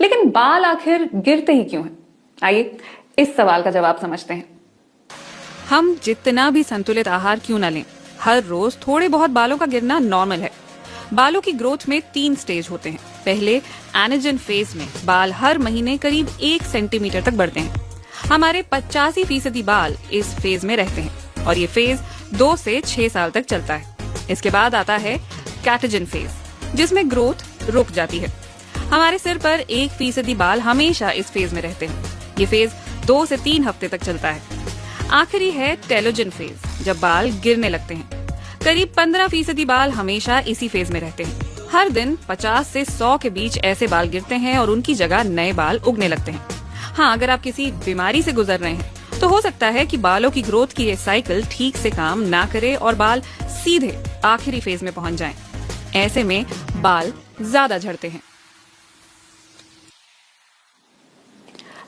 लेकिन बाल आखिर गिरते ही क्यों हैं? आइए इस सवाल का जवाब समझते हैं। हम जितना भी संतुलित आहार क्यों न लें, हर रोज थोड़े बहुत बालों का गिरना नॉर्मल है। बालों की ग्रोथ में 3 स्टेज होते हैं। पहले एनाजन फेज में बाल हर महीने करीब 1 सेंटीमीटर तक बढ़ते हैं। हमारे 85% बाल इस फेज में रहते हैं और ये फेज 2 से 6 साल तक चलता है। इसके बाद आता है कैटोजन फेज, जिसमें ग्रोथ रुक जाती है। हमारे सिर पर 1% बाल हमेशा इस फेज में रहते हैं। ये फेज 2 से 3 हफ्ते तक चलता है। आखिरी है टेलोजन फेज, जब बाल गिरने लगते हैं। करीब 15% बाल हमेशा इसी फेज में रहते हैं। हर दिन 50 से 100 के बीच ऐसे बाल गिरते हैं और उनकी जगह नए बाल उगने लगते हैं। हाँ, अगर आप किसी बीमारी से गुजर रहे हैं तो हो सकता है कि बालों की ग्रोथ की ये साइकिल ठीक से काम ना करे और बाल सीधे आखिरी फेज में पहुंच जाएं। ऐसे में बाल ज्यादा झड़ते हैं।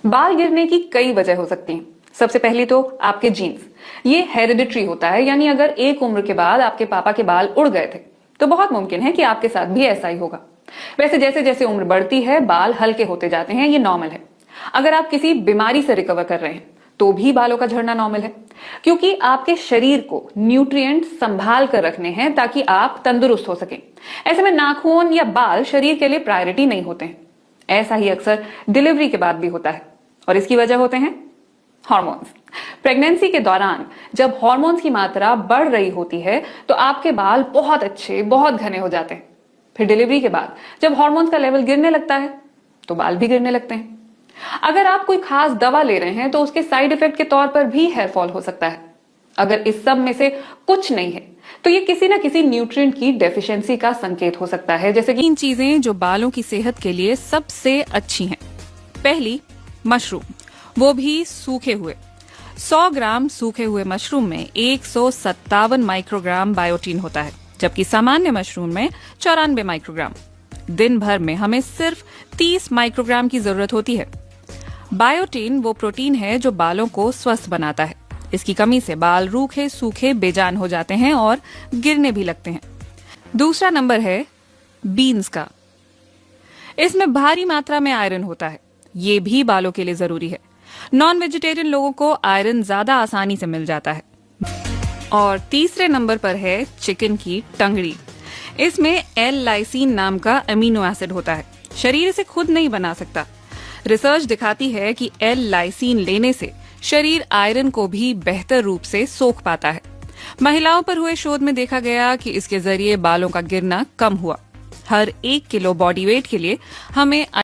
बाल गिरने की कई वजह हो सकती हैं। सबसे पहली तो आपके जीन्स। ये हेरिडिटरी होता है, यानी अगर एक उम्र के बाद आपके पापा के बाल उड़ गए थे तो बहुत मुमकिन है कि आपके साथ भी ऐसा ही होगा। वैसे जैसे जैसे उम्र बढ़ती है बाल हल्के होते जाते हैं, ये नॉर्मल है। अगर आप किसी बीमारी से रिकवर कर रहे हैं तो भी बालों का झड़ना नॉर्मल है, क्योंकि आपके शरीर को न्यूट्रिएंट संभाल कर रखने हैं ताकि आप तंदुरुस्त हो सकें। ऐसे में नाखून या बाल शरीर के लिए प्रायोरिटी नहीं होते हैं। ऐसा ही अक्सर डिलीवरी के बाद भी होता है और इसकी वजह होते हैं हार्मोन्स। प्रेगनेंसी के दौरान जब हार्मोन्स की मात्रा बढ़ रही होती है तो आपके बाल बहुत अच्छे, बहुत घने हो जाते हैं। फिर डिलीवरी के बाद जब हार्मोन्स का लेवल गिरने लगता है तो बाल भी गिरने लगते हैं। अगर आप कोई खास दवा ले रहे हैं तो उसके साइड इफेक्ट के तौर पर भी हेयर फॉल हो सकता है। अगर इस सब में से कुछ नहीं है तो ये किसी न किसी न्यूट्रिएंट की डेफिशिएंसी का संकेत हो सकता है, जैसे कि 3 चीजें जो बालों की सेहत के लिए सबसे अच्छी हैं। पहली, मशरूम, वो भी सूखे हुए। 100 ग्राम सूखे हुए मशरूम में 157 माइक्रोग्राम बायोटीन होता है, जबकि सामान्य मशरूम में 94 माइक्रोग्राम। दिन भर में हमें सिर्फ 30 माइक्रोग्राम की जरूरत होती है। बायोटीन वो प्रोटीन है जो बालों को स्वस्थ बनाता है। इसकी कमी से बाल रूखे सूखे बेजान हो जाते हैं और गिरने भी लगते हैं। दूसरा नंबर है बीन्स का। इसमें भारी मात्रा में आयरन होता है। ये भी बालों के लिए जरूरी है। नॉन वेजिटेरियन लोगों को आयरन ज्यादा आसानी से मिल जाता है। और तीसरे नंबर पर है चिकन की टंगड़ी। इसमें L-लाइसीन नाम का अमीनो एसिड होता है। शरीर इसे खुद नहीं बना सकता। रिसर्च दिखाती है कि L-लाइसीन लेने से शरीर आयरन को भी बेहतर रूप से सोख पाता है। महिलाओं पर हुए शोध में देखा गया कि इसके जरिए बालों का गिरना कम हुआ। हर 1 किलो बॉडी वेट के लिए हमें